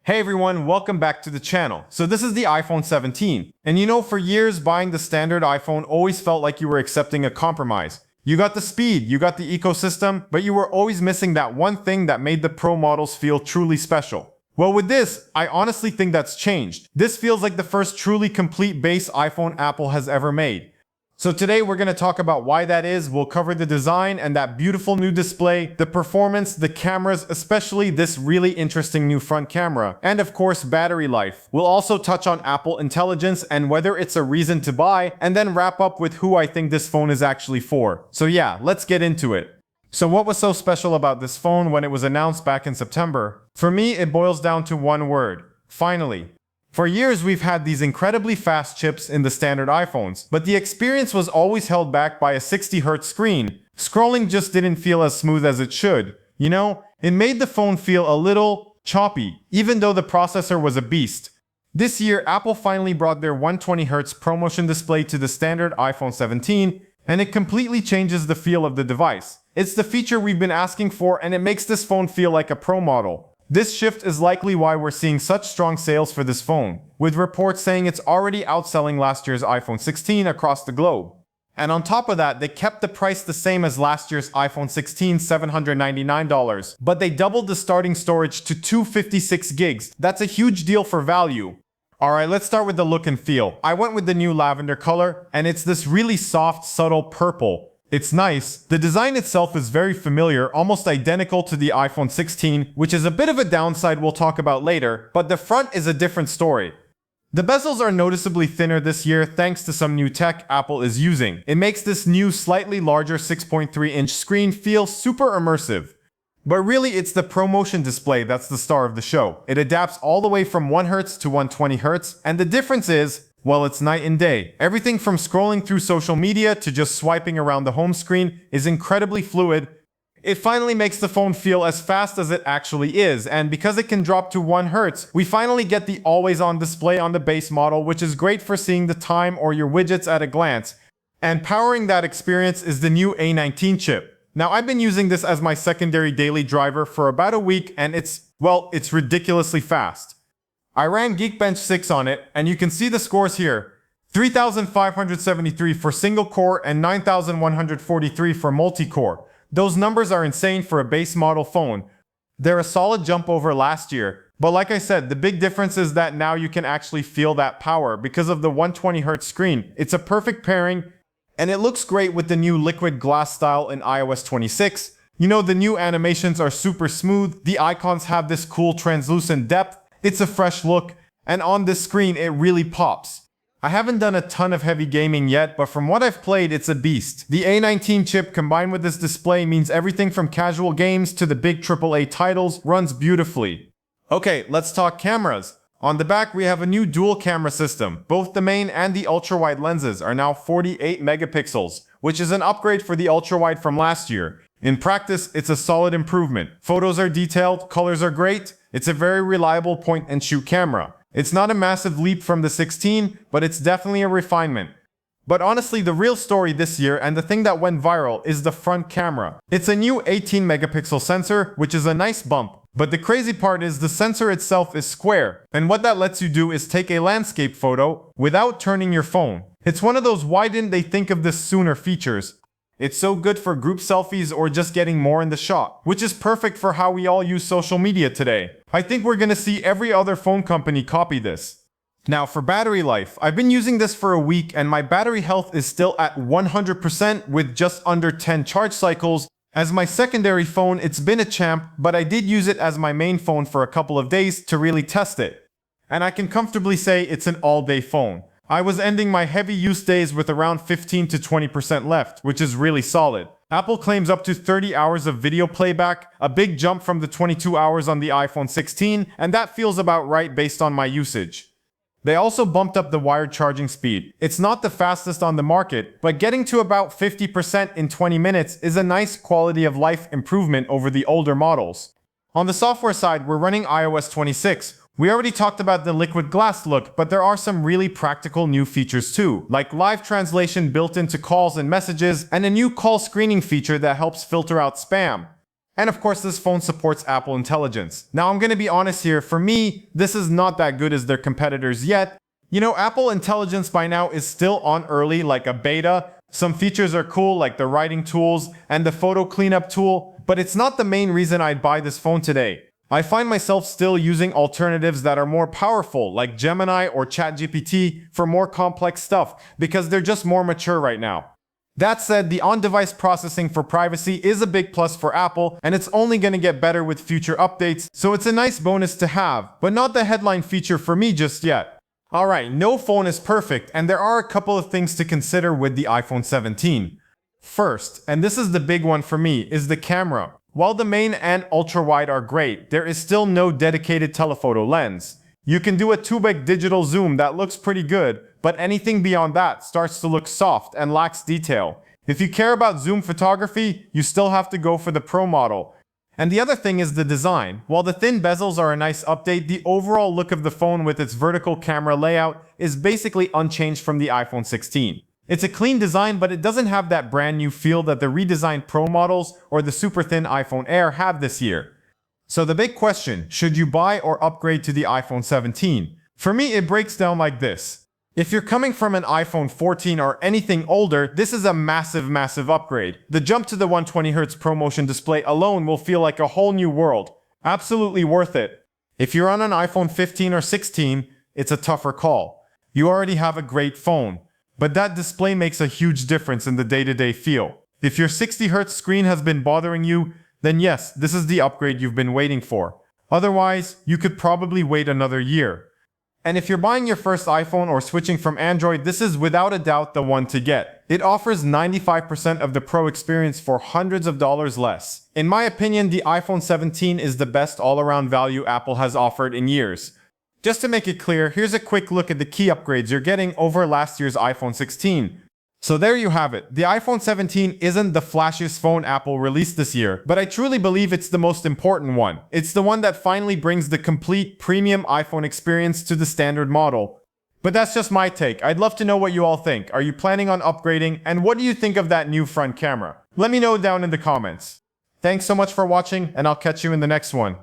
Hey everyone, welcome back to the channel. So this is the iPhone 17. And you know, for years, buying the standard iPhone always felt like you were accepting a compromise. You got the speed, you got the ecosystem, but you were always missing that one thing that made the Pro models feel truly special. Well, with this, I honestly think that's changed. This feels like the first truly complete base iPhone Apple has ever made. So today we're going to talk about why that is. We'll cover the design and that beautiful new display, the performance, the cameras, especially this really interesting new front camera, and of course battery life. We'll also touch on Apple Intelligence and whether it's a reason to buy, and then wrap up with who I think this phone is actually for. So yeah, let's get into it. So what was so special about this phone when it was announced back in September? For me, it boils down to one word: finally. For years, we've had these incredibly fast chips in the standard iPhones, but the experience was always held back by a 60Hz screen. Scrolling just didn't feel as smooth as it should. You know, it made the phone feel a little choppy, even though the processor was a beast. This year, Apple finally brought their 120Hz ProMotion display to the standard iPhone 17, and it completely changes the feel of the device. It's the feature we've been asking for, and it makes this phone feel like a Pro model. This shift is likely why we're seeing such strong sales for this phone, with reports saying it's already outselling last year's iPhone 16 across the globe. And on top of that, they kept the price the same as last year's iPhone 16, $799, but they doubled the starting storage to 256 gigs. That's a huge deal for value. Alright, let's start with the look and feel. I went with the new lavender color, and it's this really soft, subtle purple. It's nice. The design itself is very familiar, almost identical to the iPhone 16, which is a bit of a downside we'll talk about later, but the front is a different story. The bezels are noticeably thinner this year thanks to some new tech Apple is using. It makes this new, slightly larger 6.3-inch screen feel super immersive. But really, it's the ProMotion display that's the star of the show. It adapts all the way from 1Hz to 120Hz, and the difference is, well, it's night and day. Everything from scrolling through social media to just swiping around the home screen is incredibly fluid. It finally makes the phone feel as fast as it actually is, and because it can drop to 1Hz, we finally get the always-on display on the base model, which is great for seeing the time or your widgets at a glance. And powering that experience is the new A19 chip. Now, I've been using this as my secondary daily driver for about a week, and it's ridiculously fast. I ran Geekbench 6 on it, and you can see the scores here. 3,573 for single core and 9,143 for multi-core. Those numbers are insane for a base model phone. They're a solid jump over last year, but like I said, the big difference is that now you can actually feel that power because of the 120Hz screen. It's a perfect pairing, and it looks great with the new liquid glass style in iOS 26. You know, the new animations are super smooth, the icons have this cool translucent depth. It's a fresh look, and on this screen it really pops. I haven't done a ton of heavy gaming yet, but from what I've played, it's a beast. The A19 chip combined with this display means everything from casual games to the big AAA titles runs beautifully. Okay, let's talk cameras. On the back, we have a new dual camera system. Both the main and the ultra-wide lenses are now 48 megapixels, which is an upgrade for the ultra-wide from last year. In practice, it's a solid improvement. Photos are detailed, colors are great. It's a very reliable point-and-shoot camera. It's not a massive leap from the 16, but it's definitely a refinement. But honestly, the real story this year and the thing that went viral is the front camera. It's a new 18 megapixel sensor, which is a nice bump. But the crazy part is the sensor itself is square, and what that lets you do is take a landscape photo without turning your phone. It's one of those why didn't they think of this sooner features. It's so good for group selfies or just getting more in the shot, which is perfect for how we all use social media today. I think we're gonna see every other phone company copy this. Now for battery life, I've been using this for a week and my battery health is still at 100% with just under 10 charge cycles. As my secondary phone, it's been a champ, but I did use it as my main phone for a couple of days to really test it. And I can comfortably say it's an all-day phone. I was ending my heavy use days with around 15 to 20% left, which is really solid. Apple claims up to 30 hours of video playback, a big jump from the 22 hours on the iPhone 16, and that feels about right based on my usage. They also bumped up the wired charging speed. It's not the fastest on the market, but getting to about 50% in 20 minutes is a nice quality of life improvement over the older models. On the software side, we're running iOS 26. We already talked about the liquid glass look, but there are some really practical new features too, like live translation built into calls and messages, and a new call screening feature that helps filter out spam. And of course, this phone supports Apple Intelligence. Now, I'm going to be honest here, for me, this is not that good as their competitors yet. You know, Apple Intelligence by now is still on early, like a beta. Some features are cool, like the writing tools and the photo cleanup tool, but it's not the main reason I'd buy this phone today. I find myself still using alternatives that are more powerful, like Gemini or ChatGPT, for more complex stuff, because they're just more mature right now. That said, the on-device processing for privacy is a big plus for Apple, and it's only going to get better with future updates, so it's a nice bonus to have, but not the headline feature for me just yet. Alright, no phone is perfect, and there are a couple of things to consider with the iPhone 17. First, and this is the big one for me, is the camera. While the main and ultra-wide are great, there is still no dedicated telephoto lens. You can do a 2x digital zoom that looks pretty good, but anything beyond that starts to look soft and lacks detail. If you care about zoom photography, you still have to go for the Pro model. And the other thing is the design. While the thin bezels are a nice update, the overall look of the phone with its vertical camera layout is basically unchanged from the iPhone 16. It's a clean design, but it doesn't have that brand new feel that the redesigned Pro models or the super thin iPhone Air have this year. So the big question, should you buy or upgrade to the iPhone 17? For me, it breaks down like this. If you're coming from an iPhone 14 or anything older, this is a massive upgrade. The jump to the 120Hz ProMotion display alone will feel like a whole new world. Absolutely worth it. If you're on an iPhone 15 or 16, it's a tougher call. You already have a great phone, but that display makes a huge difference in the day-to-day feel. If your 60Hz screen has been bothering you, then yes, this is the upgrade you've been waiting for. Otherwise, you could probably wait another year. And if you're buying your first iPhone or switching from Android, this is without a doubt the one to get. It offers 95% of the Pro experience for hundreds of dollars less. In my opinion, the iPhone 17 is the best all-around value Apple has offered in years. Just to make it clear, here's a quick look at the key upgrades you're getting over last year's iPhone 16. So there you have it. The iPhone 17 isn't the flashiest phone Apple released this year, but I truly believe it's the most important one. It's the one that finally brings the complete premium iPhone experience to the standard model. But that's just my take. I'd love to know what you all think. Are you planning on upgrading? And what do you think of that new front camera? Let me know down in the comments. Thanks so much for watching, and I'll catch you in the next one.